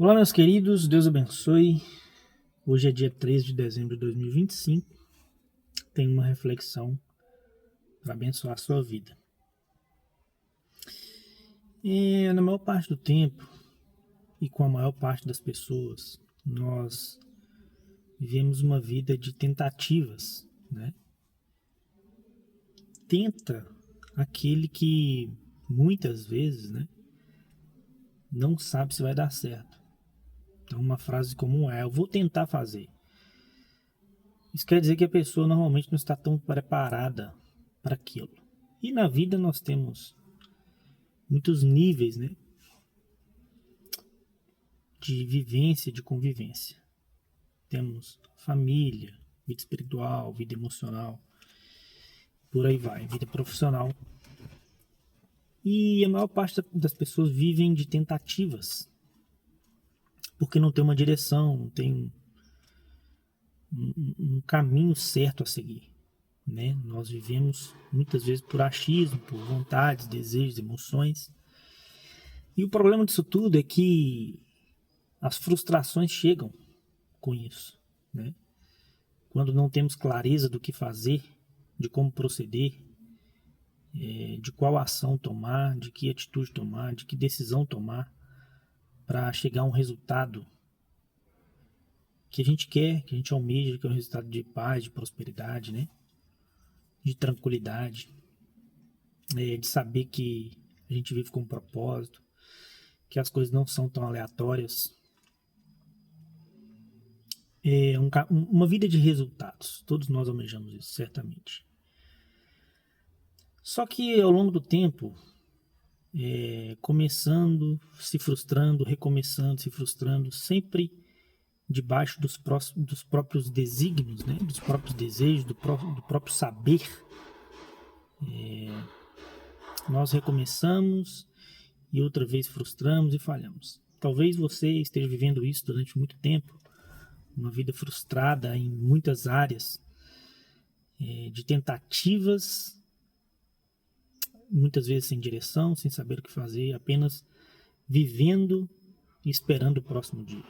Olá, meus queridos, Deus abençoe. Hoje é dia 13 de dezembro de 2025. Tenho uma reflexão para abençoar a sua vida. Na maior parte do tempo e com a maior parte das pessoas, nós vivemos uma vida de tentativas, né? Tenta aquele que muitas vezes, né, não sabe se vai dar certo. Então, uma frase comum é: eu vou tentar fazer. Isso quer dizer que a pessoa normalmente não está tão preparada para aquilo. E na vida nós temos muitos níveis, né, de vivência, de convivência. Temos família, vida espiritual, vida emocional, por aí vai, vida profissional. E a maior parte das pessoas vivem de tentativas, porque não tem uma direção, não tem um caminho certo a seguir. Né? Nós vivemos muitas vezes por achismo, por vontades, desejos, emoções. E o problema disso tudo é que as frustrações chegam com isso. Né? Quando não temos clareza do que fazer, de como proceder, de qual ação tomar, de que atitude tomar, de que decisão tomar para chegar a um resultado que a gente quer, que a gente almeja, que é um resultado de paz, de prosperidade, né? De tranquilidade, de saber que a gente vive com um propósito, que as coisas não são tão aleatórias. Uma vida de resultados, todos nós almejamos isso, certamente. Só que ao longo do tempo, começando, se frustrando, recomeçando, se frustrando, sempre debaixo dos próprios desígnios, né? Dos próprios desejos, do próprio saber. Nós recomeçamos e outra vez frustramos e falhamos. Talvez você esteja vivendo isso durante muito tempo, uma vida frustrada em muitas áreas, de tentativas, muitas vezes sem direção, sem saber o que fazer, apenas vivendo e esperando o próximo dia.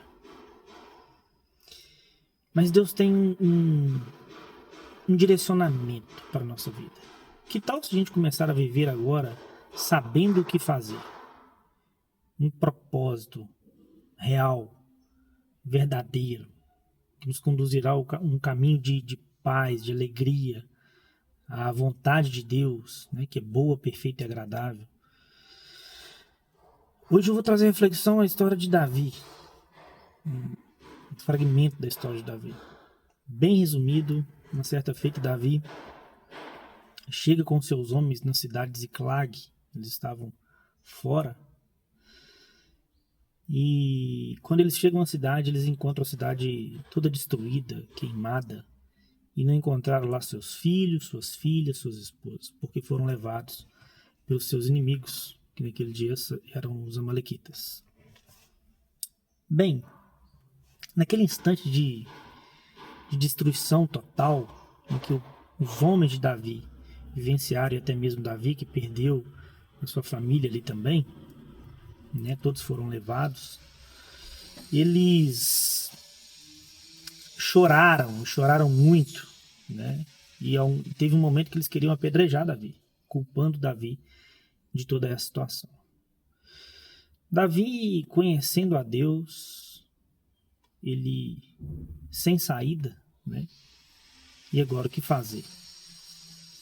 Mas Deus tem um direcionamento para a nossa vida. Que tal se a gente começar a viver agora sabendo o que fazer? Um propósito real, verdadeiro, que nos conduzirá a um caminho de paz, de alegria, à vontade de Deus, né, que é boa, perfeita e agradável. Hoje eu vou trazer reflexão à história de Davi, um fragmento da história de Davi. Bem resumido, uma certa feita, Davi chega com seus homens na cidade de Ziklag, eles estavam fora. E quando eles chegam à cidade, eles encontram a cidade toda destruída, queimada, e não encontraram lá seus filhos, suas filhas, suas esposas, porque foram levados pelos seus inimigos, que naquele dia eram os amalequitas. Bem, naquele instante de destruição total, em que os homens de Davi vivenciaram, e até mesmo Davi, que perdeu a sua família ali também, né, todos foram levados, eles choraram muito, né? E teve um momento que eles queriam apedrejar Davi, culpando Davi de toda essa situação. Davi, conhecendo a Deus, ele sem saída, né? E agora o que fazer?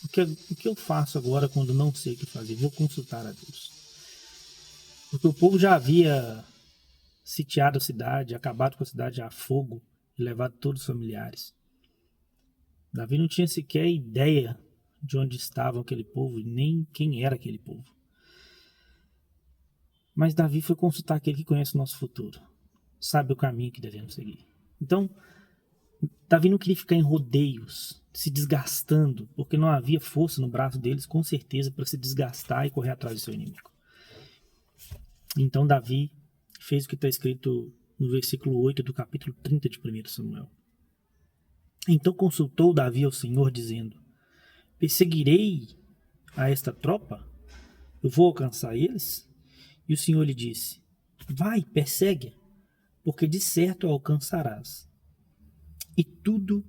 O que eu faço agora quando não sei o que fazer? Vou consultar a Deus. Porque o povo já havia sitiado a cidade, acabado com a cidade a fogo e levado todos os familiares. Davi não tinha sequer ideia de onde estava aquele povo e nem quem era aquele povo. Mas Davi foi consultar aquele que conhece o nosso futuro, sabe o caminho que devemos seguir. Então, Davi não queria ficar em rodeios, se desgastando, porque não havia força no braço deles, com certeza, para se desgastar e correr atrás do seu inimigo. Então Davi fez o que está escrito no versículo 8 do capítulo 30 de 1 Samuel. Então consultou Davi ao Senhor, dizendo: perseguirei a esta tropa? Eu vou alcançar eles? E o Senhor lhe disse: vai, persegue, porque de certo alcançarás, e tudo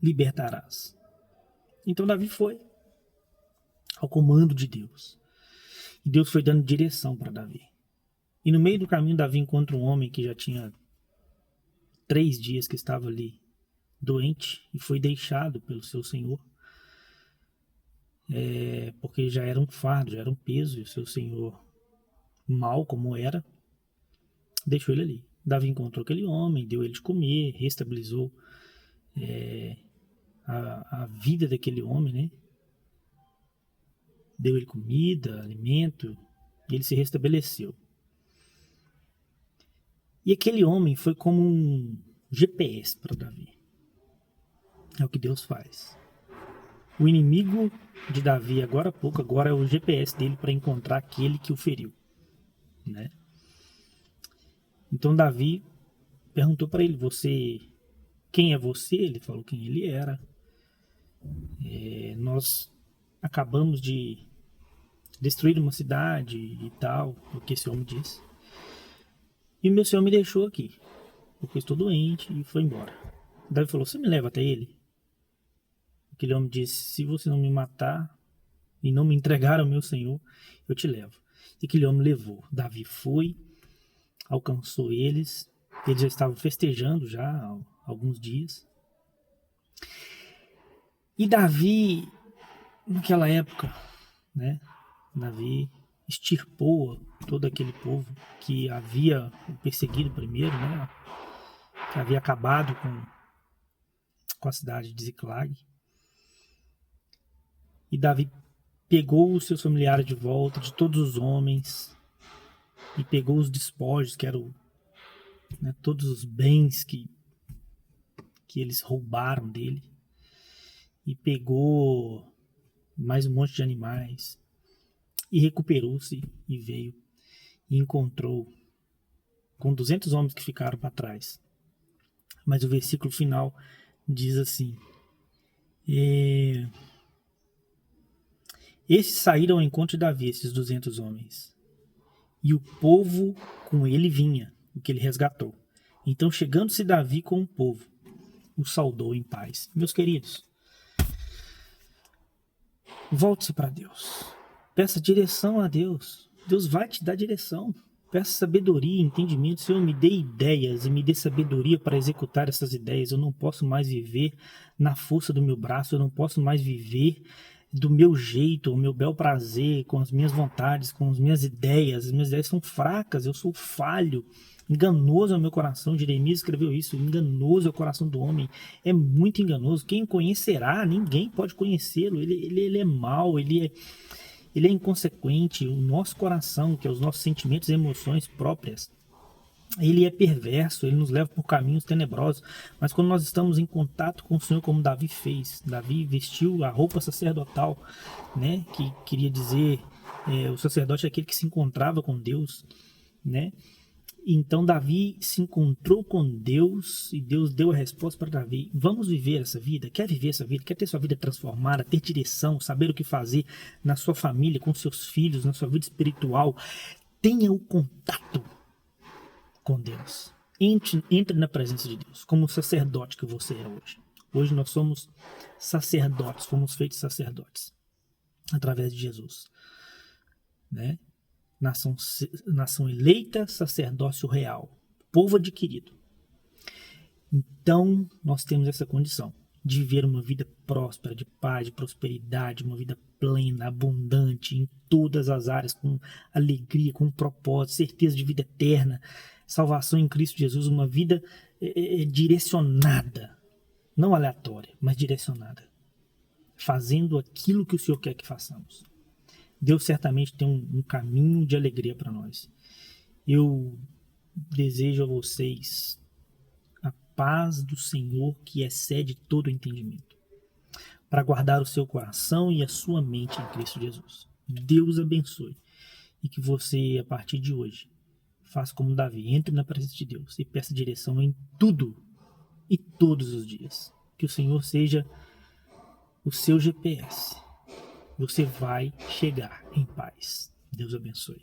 libertarás. Então Davi foi ao comando de Deus. E Deus foi dando direção para Davi. E no meio do caminho, Davi encontra um homem que já tinha 3 dias que estava ali doente e foi deixado pelo seu senhor, porque já era um fardo, já era um peso, e o seu senhor, mal como era, deixou ele ali. Davi encontrou aquele homem, deu ele de comer, restabilizou a vida daquele homem, né? Deu ele comida, alimento, e ele se restabeleceu. E aquele homem foi como um GPS para Davi. É o que Deus faz. O inimigo de Davi agora há pouco, agora é o GPS dele para encontrar aquele que o feriu, né? Então Davi perguntou para ele: quem é você? Ele falou quem ele era. Nós acabamos de destruir uma cidade e tal, o que esse homem disse. E o meu senhor me deixou aqui, porque eu estou doente, e foi embora. Davi falou: você me leva até ele? Aquele homem disse: se você não me matar e não me entregar ao meu senhor, eu te levo. E aquele homem levou. Davi foi, alcançou eles. Eles já estavam festejando já há alguns dias. E Davi, naquela época, né? Davi extirpou todo aquele povo que havia perseguido primeiro, né? Que havia acabado com a cidade de Ziclag. E Davi pegou os seus familiares de volta, de todos os homens, e pegou os despojos, que eram, né, todos os bens que eles roubaram dele, e pegou mais um monte de animais, e recuperou-se e veio e encontrou com 200 homens que ficaram para trás. Mas o versículo final diz assim: esses saíram ao encontro de Davi, esses 200 homens, e o povo com ele vinha, o que ele resgatou. Então, chegando-se Davi com o povo, o saudou em paz. Meus queridos, volte-se para Deus. Peça direção a Deus. Deus vai te dar direção. Peça sabedoria e entendimento. Senhor, me dê ideias e me dê sabedoria para executar essas ideias. Eu não posso mais viver na força do meu braço. Eu não posso mais viver do meu jeito, o meu bel prazer, com as minhas vontades, com as minhas ideias. As minhas ideias são fracas, eu sou falho. Enganoso é o meu coração. Jeremias escreveu isso. Enganoso é o coração do homem. É muito enganoso. Quem o conhecerá? Ninguém pode conhecê-lo. Ele é mau, ele é inconsequente. O nosso coração, que é os nossos sentimentos e emoções próprias, ele é perverso, ele nos leva por caminhos tenebrosos. Mas quando nós estamos em contato com o Senhor, como Davi fez, Davi vestiu a roupa sacerdotal, né? Que queria dizer, o sacerdote é aquele que se encontrava com Deus, né? Então Davi se encontrou com Deus e Deus deu a resposta para Davi: vamos viver essa vida? Quer viver essa vida? Quer ter sua vida transformada, ter direção, saber o que fazer na sua família, com seus filhos, na sua vida espiritual? Tenha o contato com Deus. Entre na presença de Deus, como o sacerdote que você é hoje. Hoje nós somos sacerdotes, fomos feitos sacerdotes através de Jesus, né? Nação eleita, sacerdócio real, povo adquirido. Então, nós temos essa condição de viver uma vida próspera, de paz, de prosperidade, uma vida plena, abundante, em todas as áreas, com alegria, com propósito, certeza de vida eterna, salvação em Cristo Jesus, uma vida direcionada, não aleatória, mas direcionada, fazendo aquilo que o Senhor quer que façamos. Deus certamente tem um caminho de alegria para nós. Eu desejo a vocês a paz do Senhor que excede todo o entendimento, para guardar o seu coração e a sua mente em Cristo Jesus. Deus abençoe e que você, a partir de hoje, faça como Davi, entre na presença de Deus e peça direção em tudo e todos os dias. Que o Senhor seja o seu GPS. Você vai chegar em paz. Deus abençoe.